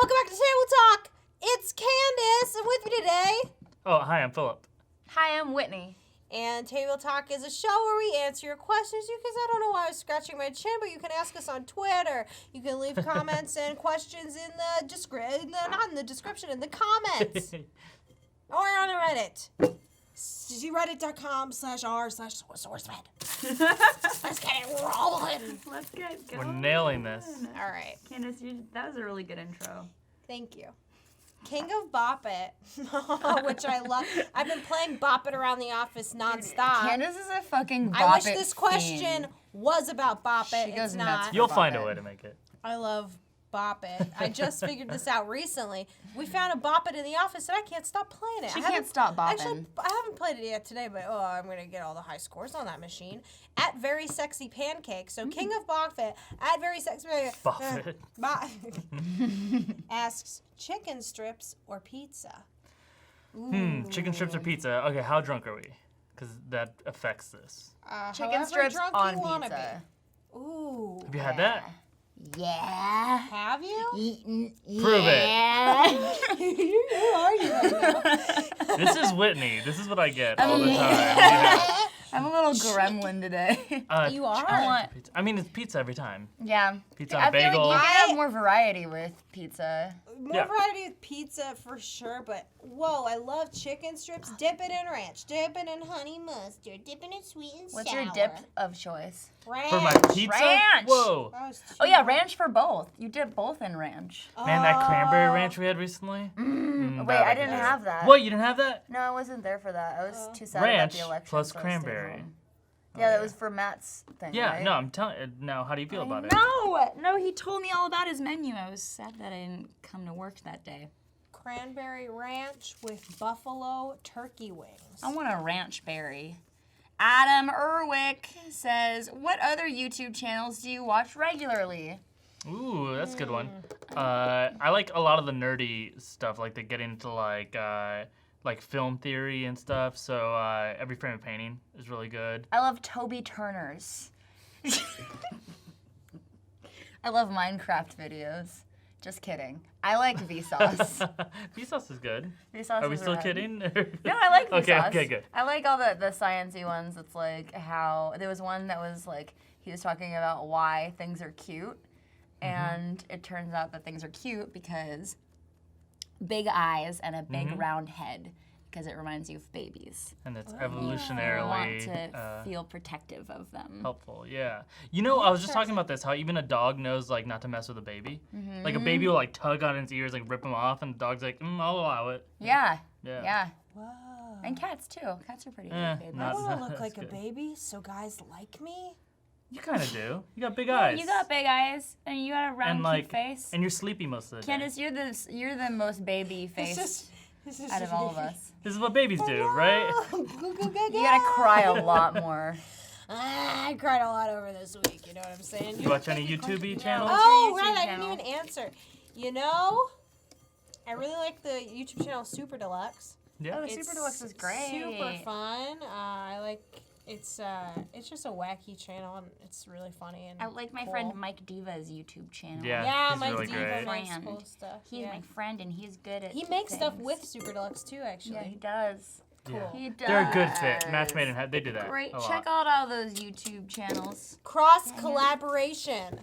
welcome back to Table Talk. It's Candace, and with me today. Oh, hi, I'm Philip. Hi, I'm Whitney. And Table Talk is a show where we answer your questions. I don't know why I was scratching my chin, but you can ask us on Twitter. You can leave comments and questions in the not in the description, in the comments. Or on Reddit. reddit.com/r/sourcefed. Let's get it rolling. Let's get going. We're nailing this. All right. Candace, that was a really good intro. Thank you. King of Bop It, which I love. I've been playing Bop It around the office nonstop. Candace is a fucking Bop I wish It this question fiend. was about Bop It. She goes It's nuts not. You'll Bop find It. a way to make it. I love Bop It. I just figured this out recently. We found a Bop It in the office, and I can't stop playing it. She I haven't- can't stop bopping. Actually, I haven't played it yet today, but I'm gonna get all the high scores on that machine. At Very Sexy Pancake, so King of Bop It at Very Sexy Pancake. Bop It. Asks chicken strips or pizza. Chicken strips or pizza? Okay, how drunk are we? Because that affects this. Chicken However strips drunk on you wanna pizza. be. Ooh. Have you had that? Yeah. Have you? Prove it. Who are you right now? This is Whitney. This is what I get all the time. Yeah. I'm a little gremlin today. You are? I want. Pizza. I mean, it's pizza every time. Yeah. Pizza on a I feel bagel. like you can have more variety with pizza. More Yeah. variety with pizza for sure, but whoa, I love chicken strips. Dip it in ranch, dip it in honey mustard, dip it in sweet and What's sour. your dip of choice? Ranch. For my pizza? Ranch. Whoa. That was too Oh yeah, much. ranch for both. You dip both in ranch. Man, that cranberry Oh. ranch we had recently? Wait, that I could didn't do. have that. What, you didn't have that? No, I wasn't there for that. I was too sad Ranch about the election. plus so I stayed cranberry. home. Yeah, that was for Matt's thing, Yeah, right? no, I'm telling you. Now, how do you feel about it? No, he told me all about his menu. I was sad that I didn't come to work that day. Cranberry ranch with buffalo turkey wings. I want a ranch berry. Adam Erwick says, what other YouTube channels do you watch regularly? Ooh, that's a good one. I like a lot of the nerdy stuff, like they get into like film theory and stuff. So Every Frame of Painting is really good. I love Toby Turner's. I love Minecraft videos. Just kidding. I like Vsauce. Vsauce is good. Vsauce Are we is still rad. kidding? No, I like Okay, Vsauce. okay, good. I like all the sciencey ones. It's like how there was one that was like he was talking about why things are cute, and it turns out that things are cute because big eyes and a big round head, because it reminds you of babies. And it's You want evolutionarily to feel protective of them. helpful. Yeah. You know, I was just talking about this. How even a dog knows like not to mess with a baby. Like a baby will like tug on its ears, like rip them off, and the dog's like, I'll allow it. Yeah. Yeah. Yeah. Whoa. And cats too. Cats are pretty Eh, good babies. I not- want to look that's like a good. baby so guys like me. You kind of do. You got big eyes. You got big eyes and you got a round and cute like, face. and you're sleepy most of the day. Candace, you're the most baby This faced is out of all of us. This is what babies do, right? You gotta cry a lot more. I cried a lot over this week, you know what I'm saying? You watch any YouTube channels? Oh, What's your right, YouTube I didn't even channel? answer. You know, I really like the YouTube channel Super Deluxe. Yeah. Oh, the Super Deluxe is great. Super fun. I like it's just a wacky channel and it's really funny and I like my cool. friend Mike Diva's YouTube channel. Yeah. Yeah, he's Mike really Diva great. makes Friend. cool stuff. He's yeah. my friend and he's good at He makes stuff things. with Super Deluxe too, actually. Yeah, he does. Yeah. He does. They're a good fit. Match made in heaven. They do that. Great. a lot. Check out all those YouTube channels. Cross collaboration.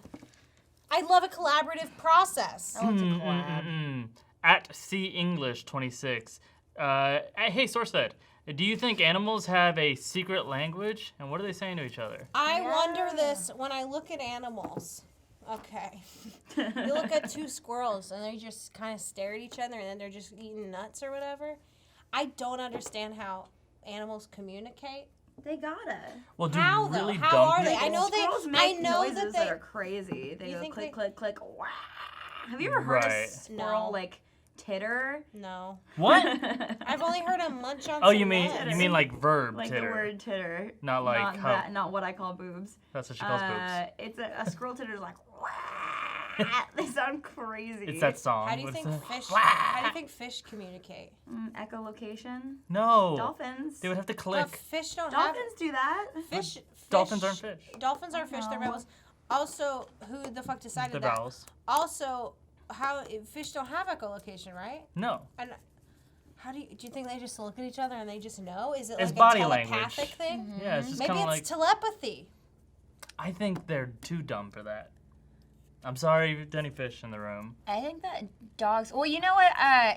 I love a collaborative process. I love to collab. At C English 26. Hey, SourceFed. Do you think animals have a secret language? And what are they saying to each other? I wonder this when I look at animals. Okay. You look at two squirrels and they just kind of stare at each other and then they're just eating nuts or whatever. I don't understand how animals communicate. They gotta. Well, do How, though? really How dumb are they? people? I know they. Squirrels I make know noises that they. are crazy. They You go think click, they- click, click. Wah. Have you ever heard Right. a squirrel No. like titter? No, What? I've only heard them munch on. Oh, some you mean nuts. like verb Like titter? the word titter. Not like not how- that, not what I call boobs. That's what she calls boobs. It's a squirrel titter is like wah. They sound crazy. It's that song. How do you What's think that? fish? How do you think fish communicate? Echolocation. No. Dolphins. They would have to But click. fish don't Dolphins do that. have fish. Dolphins aren't fish. Dolphins aren't fish. They're No. mammals. Also, who the fuck decided The that? vowels. Also, fish don't have echolocation, right? No. And do you think they just look at each other and they just know? Is it It's like body a language. telepathic thing? Yeah, it's just Maybe kind of it's like. telepathy. I think they're too dumb for that. I'm sorry, any fish in the room. I think that dogs. Well, you know what?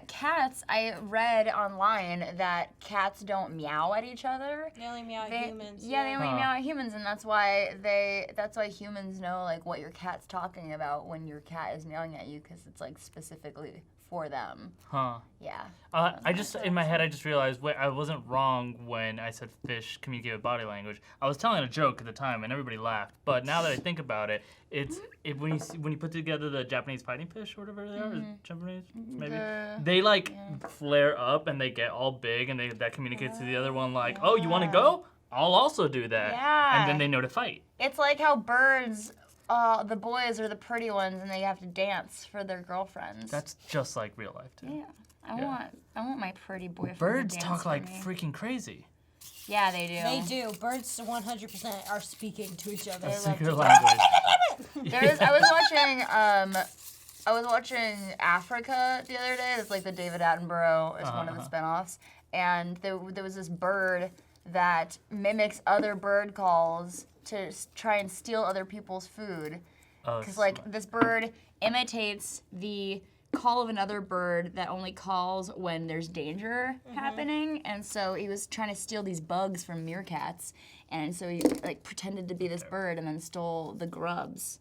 Cats. I read online that cats don't meow at each other. They only meow at humans. Yeah, they only Huh. meow at humans, and that's why humans know like what your cat's talking about when your cat is meowing at you, because it's like specifically for them. Huh. Yeah. I just, in my head, I just realized, wait, I wasn't wrong when I said fish communicate with body language. I was telling a joke at the time, and everybody laughed. But now that I think about it, when you put together the Japanese fighting fish or whatever they are, is it Japanese maybe, they like flare up and they get all big, and that communicates to the other one like, oh, you want to go? I'll also do that. Yeah. And then they know to fight. It's like how birds, the boys are the pretty ones, and they have to dance for their girlfriends. That's just like real life too. Yeah. I want my pretty boyfriend Birds to dance talk for like me. freaking crazy. Yeah, they do. They do. Birds 100% are speaking to each other. Secret language. I was watching Africa the other day. It's like the David Attenborough is one of the spinoffs, and there was this bird that mimics other bird calls to try and steal other people's food. Because like this bird imitates the call of another bird that only calls when there's danger happening, and so he was trying to steal these bugs from meerkats, and so he like pretended to be this bird and then stole the grubs.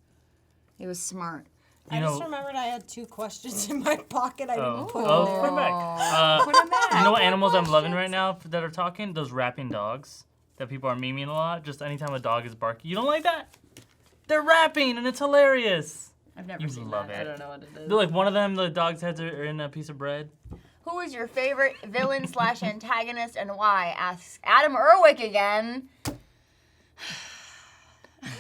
He was smart. I just remembered I had 2 questions in my pocket. I didn't put Oh, them there. put 'em back. Put 'em back. You know what animals I'm loving right now that are talking? Those rapping dogs that people are memeing a lot. Just anytime a dog is barking. You don't like that? They're rapping and it's hilarious. I've never You seen love that. it. I don't know what it is. They're like one of them, the dog's heads are in a piece of bread. Who is your favorite villain / antagonist and why? Asks Adam Erwick again.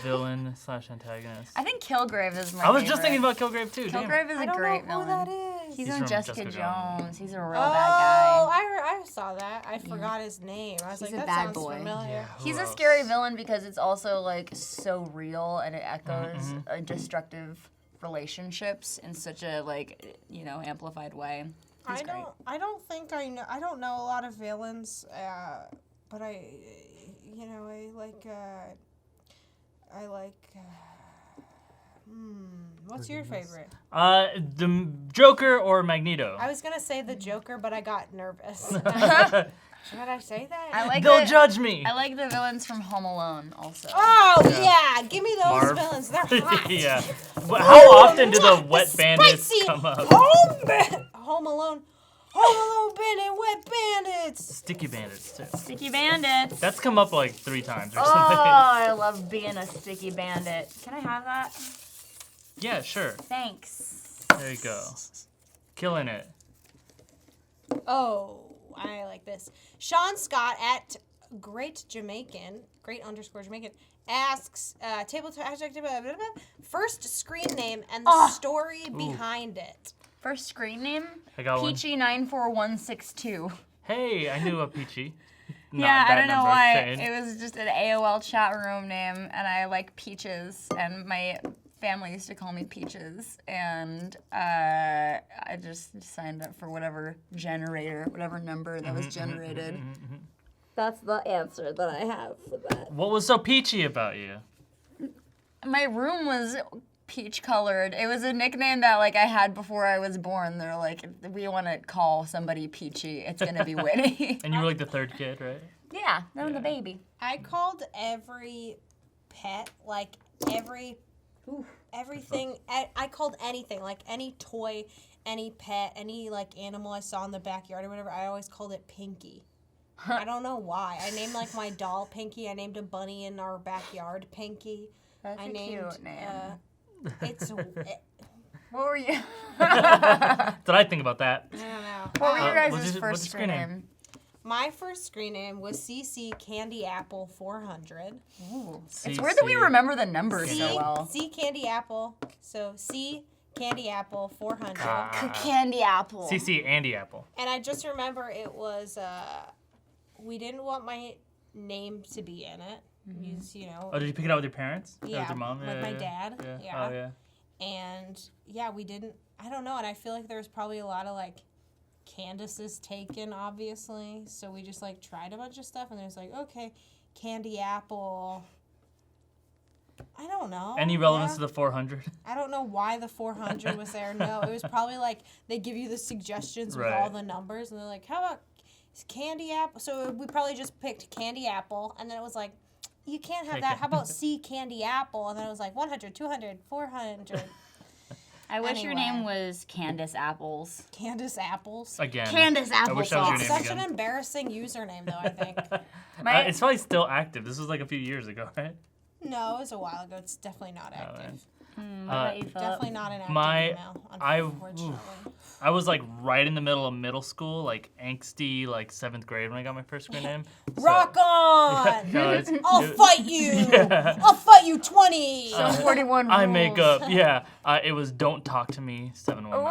Villain / antagonist. I think Kilgrave is my I was favorite. just thinking about Kilgrave too. Damn. Kilgrave is I a don't great know who villain. that is. He's He's on from Jessica Jessica Jones. Jones. He's a real bad guy. I saw that. I forgot his name. I was He's like, a that bad sounds boy. familiar. He's a Gross. scary villain because it's also like so real and it echoes destructive relationships in such a like amplified way. He's great. I don't think I know. I don't know a lot of villains, but what's your favorite? The Joker or Magneto. I was gonna say the Joker, but I got nervous. Should I say that? I like They'll the, judge me. I like the villains from Home Alone also. Oh yeah, give me those Marv. villains. They're hot. Yeah. But how often do the wet The bandits spicy come up? Home Alone. Home Alone bandit, wet bandits. Sticky bandits too. Sticky Bandits. That's come up like 3 times or Oh, something. I love being a sticky bandit. Can I have that? Yeah, sure. Thanks. There you go. Killing it. Oh, I like this. Sean Scott at Great Jamaican, _Jamaican, asks, first screen name and the story behind it. First screen name? I got one. Peachy94162. Hey, I knew a Peachy. Not Yeah, I that don't know number, why. Shane. It was just an AOL chat room name, and I like peaches, and my family used to call me Peaches, and I just signed up for whatever number that was generated. That's the answer that I have for that. What was so peachy about you? My room was peach colored. It was a nickname that like I had before I was born. They're like, we want to call somebody Peachy. It's gonna be Winnie. And you were like the 3rd kid, right? Yeah, that was the baby. I called every pet, like everything. I called anything, like any toy, any pet, any like animal I saw in the backyard or whatever. I always called it Pinky. I don't know why. I named like my doll Pinky. I named a bunny in our backyard Pinky. That's I a named, cute name. What were you? Did I think about that? I don't know. What were your what's guys' your first screen name? My first screen name was CC Candy Apple 400. Ooh. CC. It's weird that we remember the numbers C, so well. C Candy Apple. So C Candy Apple 400. Candy apple. CC Andy Apple. And I just remember it was, we didn't want my name to be in it. Because, Oh, did you pick it out with your parents? Or yeah, with your mom? with my dad. Yeah. Yeah. Oh, yeah. And yeah, we didn't I don't know, and I feel like there was probably a lot of like Candace's taken, obviously. So we just like tried a bunch of stuff, and there's like, okay, candy apple. I don't know. Any relevance Yeah. to the 400? I don't know why the 400 was there. No, it was probably like they give you the suggestions with Right. all the numbers, and they're like, how about candy apple? So we probably just picked candy apple, and then it was like, you can't have Take that. it. How about C candy apple? And then it was like 100, 200, 400. I wish your Anyway. name was Candace Apples. Candace apples. Again. Candace I wish that was your Applesauce. name Such again. an embarrassing username, though, I think. It's probably still active. This was like a few years ago, right? No, it was a while ago. It's definitely not Oh, man. active. What about you, Philip? Definitely not an active My- email, I- unfortunately. I was like right in the middle of middle school, like angsty, like 7th grade when I got my first screen name. So- Rock on! No, it's- I'll it- fight you! Yeah. I'll fight you 20! So 41 I rules. make up, yeah. It was Don't Talk to Me 719.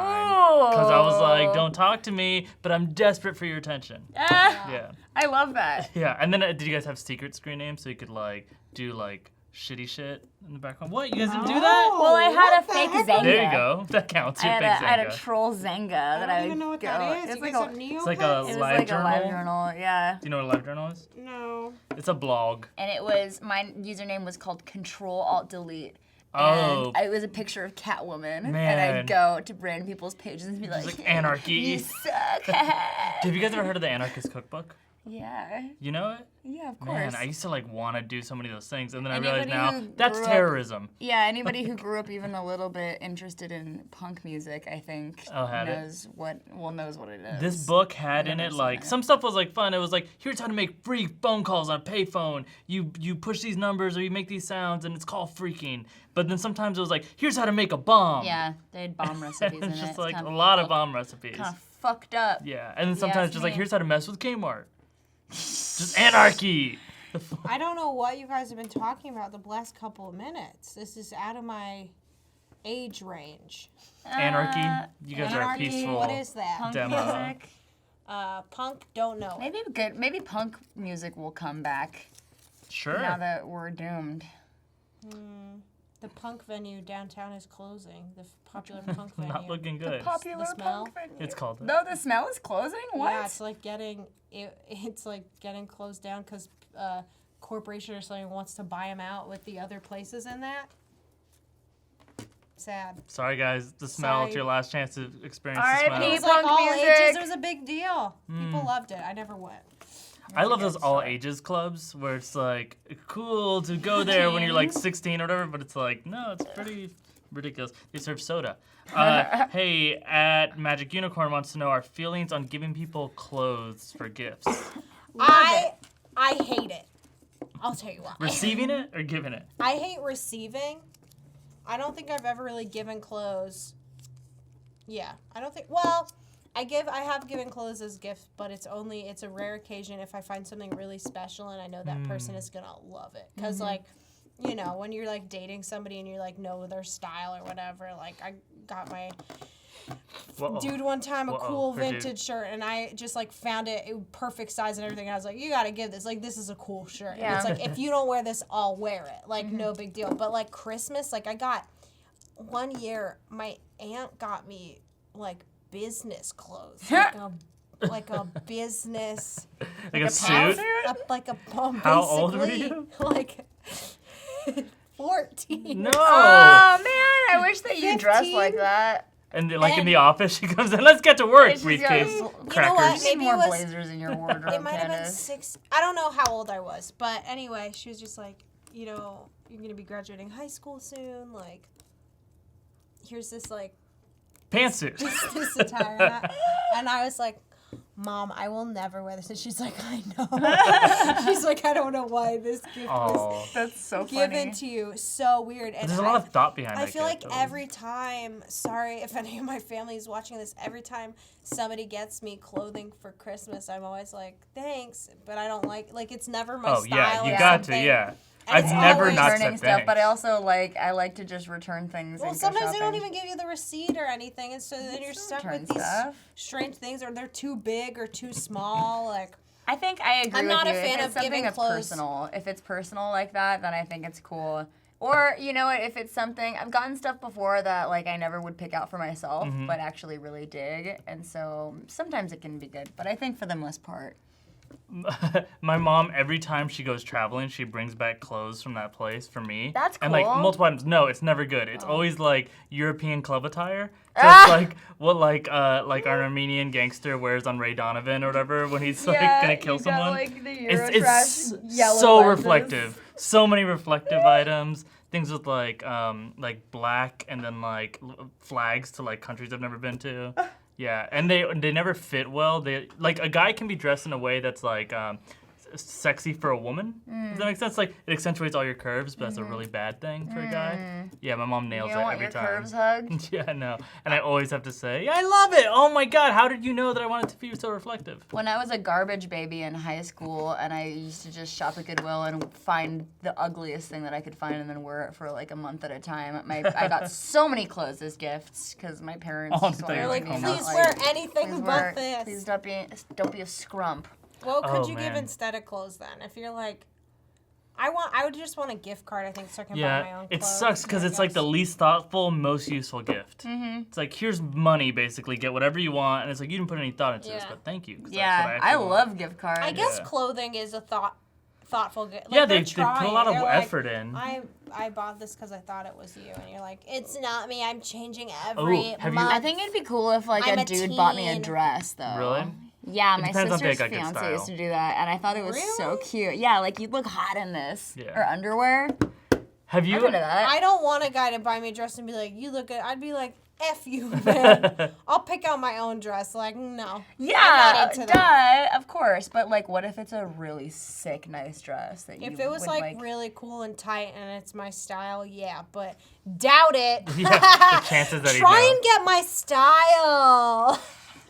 Because I was like, don't talk to me, but I'm desperate for your attention. Ah, Yeah. I love that. Yeah. And then did you guys have secret screen names so you could like do like shitty shit in the background? What? You guys didn't do that? Well, I had What a the fake heck? Zenga. There you go. That counts. I Your had, big I had a Zenga. troll Zenga that I I don't even know what go. that is. It's You like guys a, have It's like a it was live like a live journal. journal, yeah. Do you know what a live journal is? No. It's a blog. And it was, my username was called Control Alt Delete. Oh. And it was a picture of Catwoman. And Man. I'd go to random people's pages and be It's like, like anarchy. you suck. Have you guys ever heard of the Anarchist Cookbook? Yeah. You know it? Yeah, of course. Man, I used to like want to do so many of those things, and then I Anybody realized now who that's grew up- terrorism. Yeah, anybody who grew up even a little bit interested in punk music, I think, Oh, had it? knows what it is. This book had in never it seen like it. some stuff was like fun. It was like here's how to make free phone calls on a payphone. You push these numbers or you make these sounds, and it's called freaking. But then sometimes it was like here's how to make a bomb. Yeah, they had bomb recipes in it's it. just like kind a of lot of fucked. bomb recipes. Kind of fucked up. Yeah, and then sometimes it's just like me. here's how to mess with Kmart. Just anarchy. I don't know what you guys have been talking about the last couple of minutes. This is out of my age range. Anarchy. You guys are a Anarchy, peaceful. what is that? Punk Demo. music. Punk, don't know. Maybe punk music will come back Sure. now that we're doomed. The punk venue downtown is closing. The popular punk venue. Not looking good. Popular smell? punk venue. It's called. No, the smell is closing? What? Yeah, it's like it's like getting closed down because corporation or something wants to buy them out with the other places in that. Sad. Sorry guys, the smell. It's Sorry. your last chance to experience R.I.P. the It smell. was Punk like all music. ages. It was a big deal. People loved it. I never went. I love good those all story. ages clubs where it's like cool to go there when you're like 16 or whatever, but it's like no, it's pretty ridiculous. They serve soda. Hey, at Magic Unicorn wants to know our feelings on giving people clothes for gifts. I hate it. I'll tell you what. Receiving it or giving it? I hate receiving. I don't think I've ever really given clothes. Yeah, I don't think. Well, I have given clothes as gifts, but it's a rare occasion if I find something really special and I know that person is gonna love it. Cause like, you know, when you're like dating somebody and you like know their style or whatever. Like I got my Whoa. dude one time a Whoa, cool her dude. vintage shirt and I just like found it perfect size and everything. And I was like, you gotta give this. Like this is a cool shirt. Yeah. And it's like if you don't wear this, I'll wear it. Like no big deal. But like Christmas, like I got one year my aunt got me like business clothes. Like a business Like a pants? suit? like a How old were basically, you? Like 14. No. Oh man, I wish that you dressed 15? like that. And like in the office, she comes in. Let's get to work. She's Briefcase, got- You know crackers. what? Need Maybe more it was- blazers in your wardrobe, It might have been Candace. 6. I don't know how old I was, but anyway, she was just like, you know, you're gonna be graduating high school soon. Like, here's this like Pantsuit. this attire, and I was like, Mom, I will never wear this. And she's like, I know. She's like, I don't know why this gift was Oh. That's so given funny. to you. So weird. And There's a lot of thought behind I that feel like gift, though. every time, sorry if any of my family is watching this, every time somebody gets me clothing for Christmas, I'm always like, thanks, but I don't like it's never my Oh style. yeah, you or got something. to, yeah. And I've it's never always not Returning said stuff, thanks. but I also like to just return things. Well, and go sometimes they don't shopping. even give you the receipt or anything, and so then you're still stuck return with these stuff. strange things, or they're too big or too small. Like, I think I agree I'm with not you. a fan if of it's something giving that's clothes. personal, if it's personal like that, then I think it's cool. Or, you know what, if it's something, I've gotten stuff before that, like, I never would pick out for myself, but actually really dig. And so sometimes it can be good. But I think for the most part. My mom, every time she goes traveling, she brings back clothes from that place for me. That's And like cool. multiple items. No, it's never good. It's always like European club attire. So Ah! it's like what like an Armenian gangster wears on Ray Donovan or whatever when he's like gonna kill someone. Like, the It's so reflective. So many reflective items. Things with like black and then like flags to like countries I've never been to. Yeah, and they never fit well. They like a guy can be dressed in a way that's like sexy for a woman. Does that make sense? Like it accentuates all your curves, but that's a really bad thing for a guy. Yeah, my mom nails You don't it want every your time. curves hugged? Yeah, I know. And I always have to say, I love it. Oh my God, how did you know that I wanted to be so reflective? When I was a garbage baby in high school and I used to just shop at Goodwill and find the ugliest thing that I could find and then wear it for like a month at a time, I got so many clothes as gifts because my parents Oh, just they're wanted You're like, me like, not, please like, wear anything please but wear- this. Please don't be a scrump. What could Oh, you give man. instead of clothes then? If you're like, I would just want a gift card, I think, so I can buy my Yeah, own it clothes. sucks because I it's like the guess. least thoughtful, most useful gift. It's like, here's money, basically. Get whatever you want. And it's like, you didn't put any thought into this, Yeah. but thank you. 'cause that's Yeah, what I actually want. love gift cards. I guess Yeah. clothing is a thoughtful gift. Yeah, Like, they they're put a trying. lot of They're like, effort in. I bought this because I thought it was you, and you're like, it's not me. I'm changing every have you- month. I think it'd be cool if like I'm a a dude bought me a teen. dress though. Really? Yeah, my depends on if they sister's got good fiance style. used to do that, and I thought it was so cute. Yeah, like you'd look hot in this Yeah. or underwear. Have you? I'm into that. I don't want a guy to buy me a dress and be like, you look good. I'd be like, F you, man. I'll pick out my own dress. Like, no. Yeah, I'm not into that. duh, of course. But like, what if it's a really sick, nice dress that If you it was would, like really cool and tight and it's my style, yeah, but doubt it. Yeah, the chances that he Try knows. and get my style.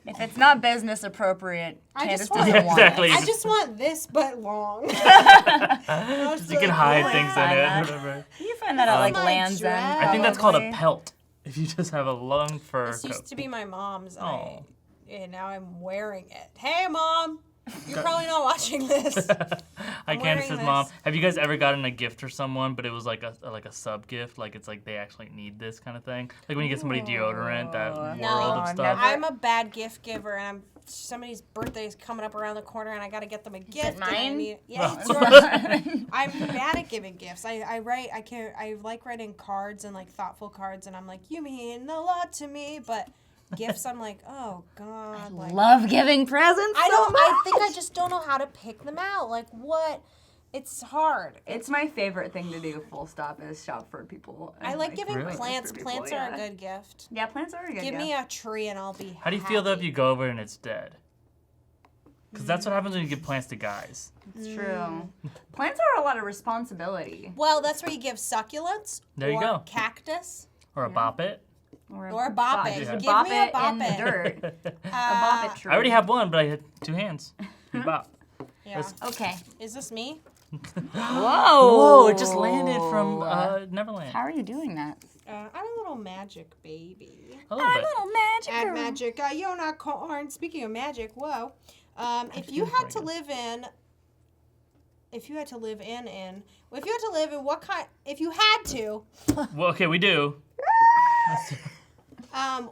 If it's not business appropriate, I Candace just want- doesn't Yeah, want exactly. it. I just want this, but long. Just you can hide things in find it. that. Whatever. You find that at like my Land's dress. End. I think that's called a probably. pelt. If you just have a long fur This coat. used to be my mom's. Oh. And now I'm wearing it. Hey, Mom. You're probably not watching this. Hi, Candace's wearing mom. this. Have you guys ever gotten a gift for someone, but it was like a sub gift, like it's like they actually need this kind of thing? Like when you get somebody deodorant, that world of stuff. never. I'm a bad gift giver, and somebody's birthday is coming up around the corner, and I got to get them a gift. and I mine? need- yeah, it's yours. I'm bad at giving gifts. I write. I like writing cards and like thoughtful cards, and I'm like, you mean a lot to me, but gifts, I'm like, oh God, like. Love giving presents. I think I just don't know how to pick them out. Like what? It's hard. It's my favorite thing to do. Full stop is shop for people. I and, like giving Really? plants. for people, Plants are yeah. a good gift. Yeah, plants are a good. Give me a tree and I'll be. How do you feel though if happy. you go over and it's dead? Because that's what happens when you give plants to guys. It's true. Plants are a lot of responsibility. Well, that's where you give succulents. There you or go. Cactus. Or a bop it. Or bop it. Just Yeah. Give bop me a it bop in it. the dirt. A Uh, bop it tree. I already have one, but I had two hands. You bop. Yeah. Okay. Is this me? Whoa. Whoa, it just landed from Neverland. How are you doing that? I'm a little magic baby. A little bit. little magic. Add magic. Unicorn. Speaking of magic, whoa. If you had to live in. If you had to live in what kind? If you had to, Well, okay, we do.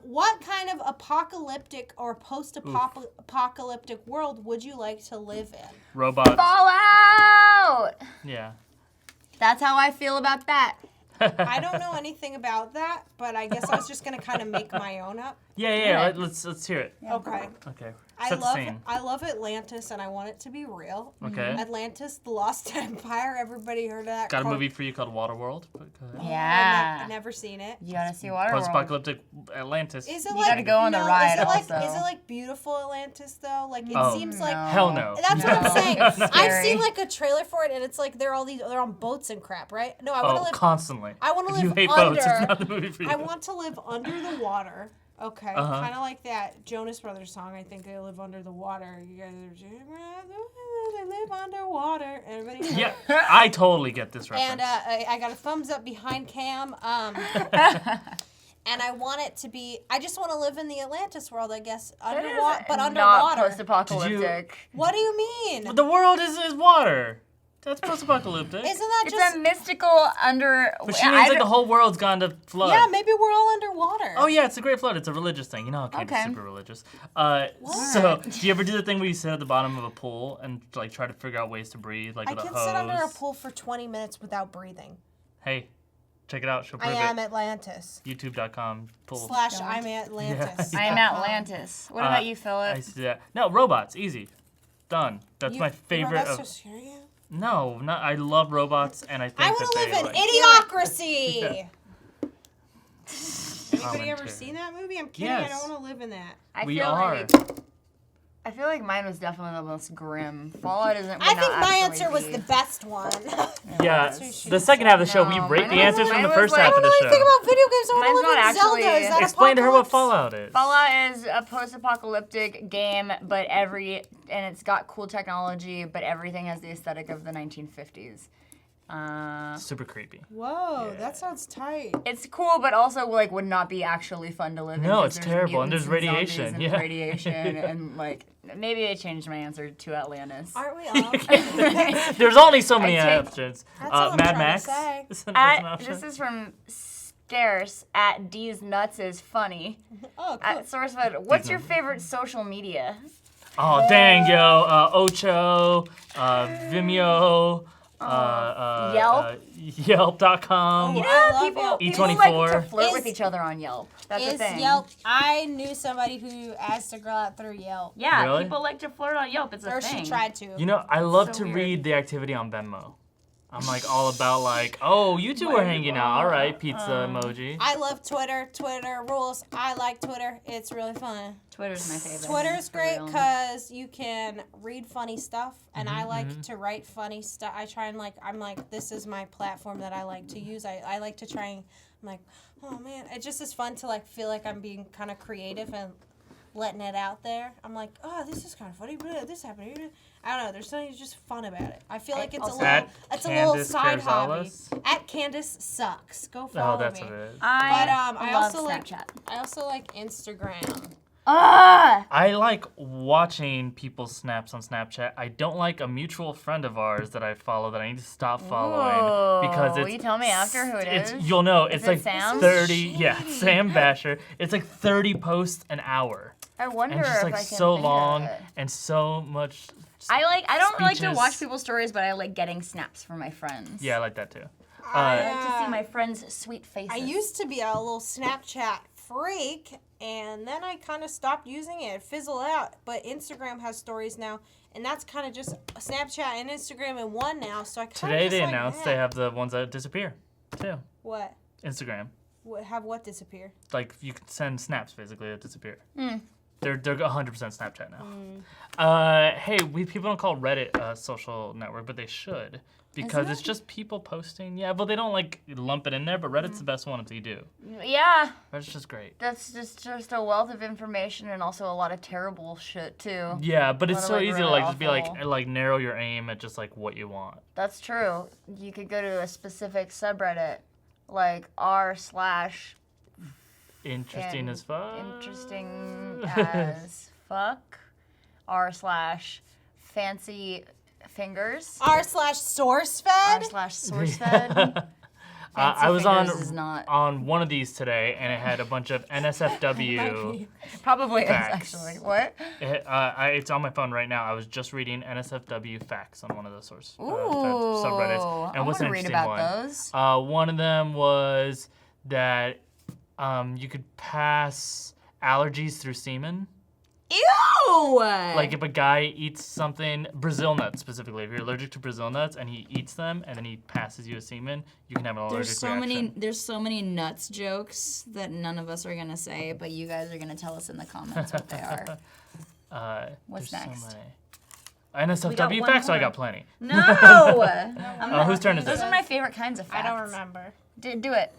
what kind of apocalyptic or post-apocalyptic world would you like to live in? Robots. Fallout. Yeah. That's how I feel about that. I don't know anything about that, but I guess I was just gonna kind of make my own up. Yeah. Let's hear it. Okay. Okay. I Set the love scene. Atlantis, and I want it to be real. Okay. Atlantis, the Lost Empire. Everybody heard of that? Got a movie for you called Waterworld. But go ahead. Yeah. I've never seen it. You gotta see Waterworld. Post-apocalyptic Atlantis. Is it You like gotta go on the no, ride Is it like also. is it like beautiful Atlantis though? Like it Oh. seems like. Hell no. That's what I'm No. saying. It's I've scary. seen like a trailer for it, and it's like they're on boats and crap, right? No, I want to Oh, live. constantly. I wanna If live you hate under. boats, it's not the movie for you. I want to live under the water. Okay, Uh-huh. kind of like that Jonas Brothers song. I think they live under the water. You guys are they live underwater. Everybody. Yeah, I totally get this reference. And I got a thumbs up behind Cam. And I want it to be. I just want to live in the Atlantis world, I guess, underwater, but Not underwater. post-apocalyptic. What do you mean? The world is water. That's post-apocalyptic. Isn't that It's just? a mystical under. But she means like the whole world's gone to flood. Yeah, maybe we're all underwater. Oh yeah, it's a great flood. It's a religious thing. You know how Candace Okay. is super religious. So do you ever do the thing where you sit at the bottom of a pool and like try to figure out ways to breathe, like I with a can hose? sit under a pool for 20 minutes without breathing. Hey, check it out. She'll I prove am it. Atlantis. YouTube.com pool. / I'm Atlantis. I am Atlantis. What about you, I Philip? used to do that. No, robots, easy, done. That's my favorite. That's Of, so scary. no, not. I love robots, and I think I that want to they live in like, Idiocracy. Anybody ever Commentary. seen that movie? I'm kidding. Yes. I don't want to live in that. We are. I feel like mine was definitely the most grim. Fallout isn't. I think my answer was the best one. Yeah, That's what you the should second half of the show, we No, rate the mine answers was- from the mine first was half I of don't know the anything show. about video games. I Mine's want to not live in Zelda. actually- Is that Explain to her what Apocalypse? Fallout is. Fallout is a post-apocalyptic game, but and it's got cool technology, but everything has the aesthetic of the 1950s. Super creepy. Whoa, that sounds tight. It's cool, but also like would not be actually fun to live in. No, 'cause it's there's terrible, and mutants there's zombies radiation, and yeah. radiation, and like maybe I changed my answer to Atlantis. Aren't we all? There's only so many I take- options. That's all I'm Mad trying to Max. say. Is that an At, option? this is from Scarce at D's Nuts is funny. Oh, cool. At SourceFed, what's your favorite social media? Oh dang yo, Ocho, Vimeo, Yelp? Yelp.com. You know, I love people, Yelp. people like E24. to flirt Is- with each other on Yelp. That's the Is thing. Yelp? I knew somebody who asked a girl out through Yelp. Yeah, Really? people like to flirt on Yelp. It's a Or thing. she tried to. You know, I love So to weird. read the activity on Venmo. I'm like all about like, oh, you two are hanging out. All right, pizza emoji. I love Twitter. Twitter rules. I like Twitter. It's really fun. Twitter's my favorite. Twitter's for great real. because you can read funny stuff, and Mm-hmm, I like to write funny stuff. I try and I'm like, this is my platform that I like to use. I like to try and, I'm like, oh man, it just is fun to like feel like I'm being kind of creative and letting it out there. I'm like, oh, this is kind of funny. This happened. I don't know. There's something just fun about it. I feel like it's also- a little, At it's a little Candace side hobby. Carzales? At Candace Sucks. Go follow Oh, that's me. what it is. I I love also like Snapchat. I also like Instagram. Ah! I like watching people's snaps on Snapchat. I don't like a mutual friend of ours that I follow that I need to stop following because Will it's you tell me after who it is? you'll know it's it like Sam? 30 yeah, Sam Basher. It's like 30 posts an hour. I wonder And just if like I can so think of long it. and so much I don't like to watch speeches. people's stories, but I like getting snaps from my friends. Yeah, I like that too. I like to see my friends' sweet faces. I used to be a little Snapchat freak, and then I kind of stopped using it. It fizzled out. But Instagram has stories now, and that's kind of just Snapchat and Instagram in one now. So I kind of Today just they like announced that. they have the ones that disappear too. What? Instagram. Have what disappear? Like you can send snaps basically that disappear. Hmm. They're 100% Snapchat now. Hey, people don't call Reddit a social network, but they should because it's just people posting. Yeah, but they don't like lump it in there. But Reddit's the best one if you do. Yeah, Reddit's just great. that's just a wealth of information and also a lot of terrible shit too. Yeah, but it's Lot of, so like, easy to really like just be awful- like narrow your aim at just like what you want. That's true. You could go to a specific subreddit, like r/ Interesting as fuck. interesting as fuck, r/ fancy fingers, r/SourceFed. r/sourcefed. I was Fingers is not- on one of these today, and it had a bunch of NSFW. Probably is Facts. actually. What? It's on my phone right now. I was just reading NSFW facts on one of the source Ooh, subreddits, and I what's want an to read interesting about one? those. One of them was that you could pass allergies through semen. Ew! Like if a guy eats something, Brazil nuts specifically, if you're allergic to Brazil nuts and he eats them and then he passes you a semen, you can have an allergic reaction. There's so many nuts jokes that none of us are gonna say, but you guys are gonna tell us in the comments what they are. What's there's next? So many. NSFW one facts, so I more. got plenty. No! Whose turn is Those it? are my favorite kinds of I facts. don't remember. Do it.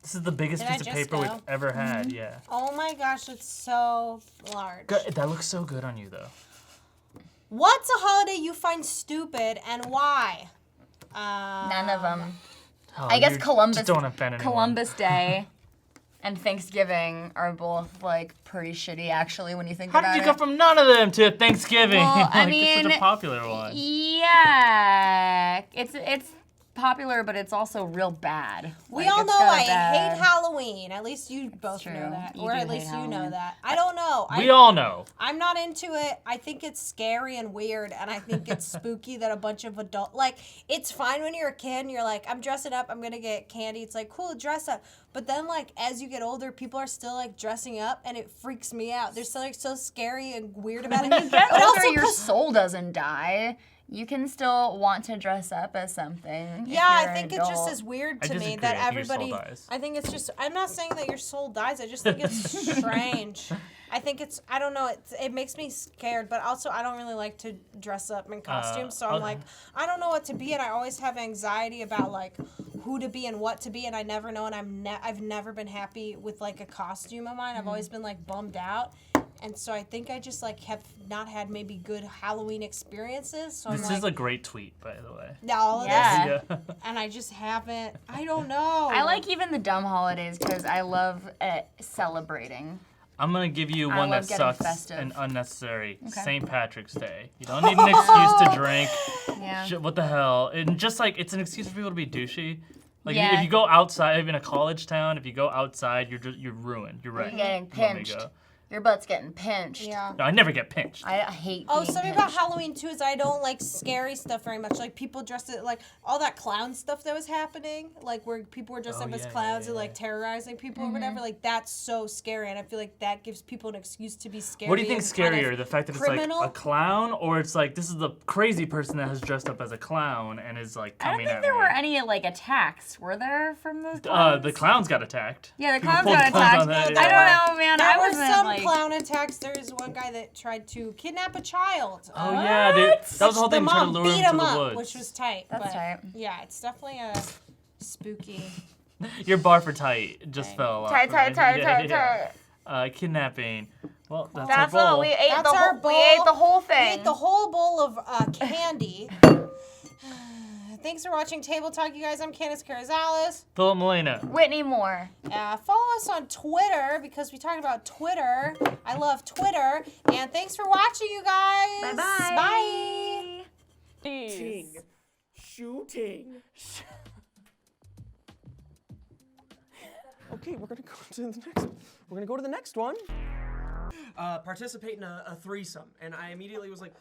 This is the biggest Did I piece of just paper go? we've ever had. Yeah. Oh my gosh, it's so large. That looks so good on you though. What's a holiday you find stupid and why? None of them. Oh, I guess you Columbus. Just don't offend anyone. Columbus Day. and Thanksgiving are both like pretty shitty actually when you think How about did you it. go from none of them to Thanksgiving? Well, I it's such mean, a popular one. Yeah, it's popular, but it's also real bad. We Like, all it's know got a I bad- hate Halloween. At least you both true. know that. You Or do at least hate you know Halloween. that. I don't know. We all know. I'm not into it. I think it's scary and weird, and I think it's spooky that a bunch of like, it's fine when you're a kid and you're like, I'm dressing up, I'm gonna get candy. It's like, cool, dress up. But then, like, as you get older, people are still, like, dressing up, and it freaks me out. They're still, like, so scary and weird about it. When you get But older, also your 'cause- soul doesn't die. You can still want to dress up as something. if Yeah, you're I an think it just adult. is weird I to me disagree. that I think your soul everybody. dies. I think it's just. I'm not saying that your soul dies. I just think it's strange. I think it's. I don't know. It makes me scared, but also I don't really like to dress up in costumes. So I'm like, I don't know what to be, and I always have anxiety about like who to be and what to be, and I never know. And I've never been happy with like a costume of mine. I've always been like bummed out. And so I think I just like have not had maybe good Halloween experiences. So I'm This like, is a great tweet, by the way. all of Yeah. this, and I just haven't. I don't know. I like even the dumb holidays because I love celebrating. I'm gonna give you I one that love getting sucks festive. and unnecessary. Okay. St. Patrick's Day. You don't need an excuse to drink. Yeah. What the hell? And just like it's an excuse for people to be douchey. Like Yeah. if you go outside, in a college town, if you go outside, you're ruined. You're right. You're getting You want me to pinched. go? Your butt's getting pinched. Yeah. No, I never get pinched. I hate Oh, being something about pinched. Halloween too is I don't like scary stuff very much. Like people dressed it like all that clown stuff that was happening, like where people were dressed Oh, up as yeah, clowns yeah, and like yeah. terrorizing people or whatever. Like that's so scary, and I feel like that gives people an excuse to be scary. What do you think's and kind scarier? of The fact that criminal? it's like a clown, or it's like this is the crazy person that has dressed up as a clown and is like I don't coming think at there me? were any like attacks. Were there from those clowns? The clowns got attacked. Yeah, the People clowns pulled got guns attacked. on that, No, I yeah. don't know, man. There I were wasn't some like. clown attacks. There's one guy that tried to kidnap a child. Oh yeah, that was the whole the thing. Trying to mom lure beat him him to the up, woods. which was tight. That's but tight. Yeah, it's definitely a spooky. Your bar for tight just fell a lot. Tight, for tight, me. tight, Yeah, tight, yeah. tight. Kidnapping. Well, that's, That's our all bowl. we ate. That's the our whole, bowl. We ate the whole We thing. ate the whole bowl of candy. Thanks for watching Table Talk, you guys. I'm Candace Carrizales. Philip Molina. Whitney Moore. Follow us on Twitter because we talked about Twitter. I love Twitter. And thanks for watching, you guys. Bye-bye. Bye. Shooting. Okay, we're gonna go to the next. We're gonna go to the next one. Participate in a threesome, and I immediately was like,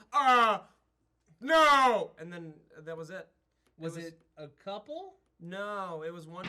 no, and then that was it. Was it a couple? No, it was one.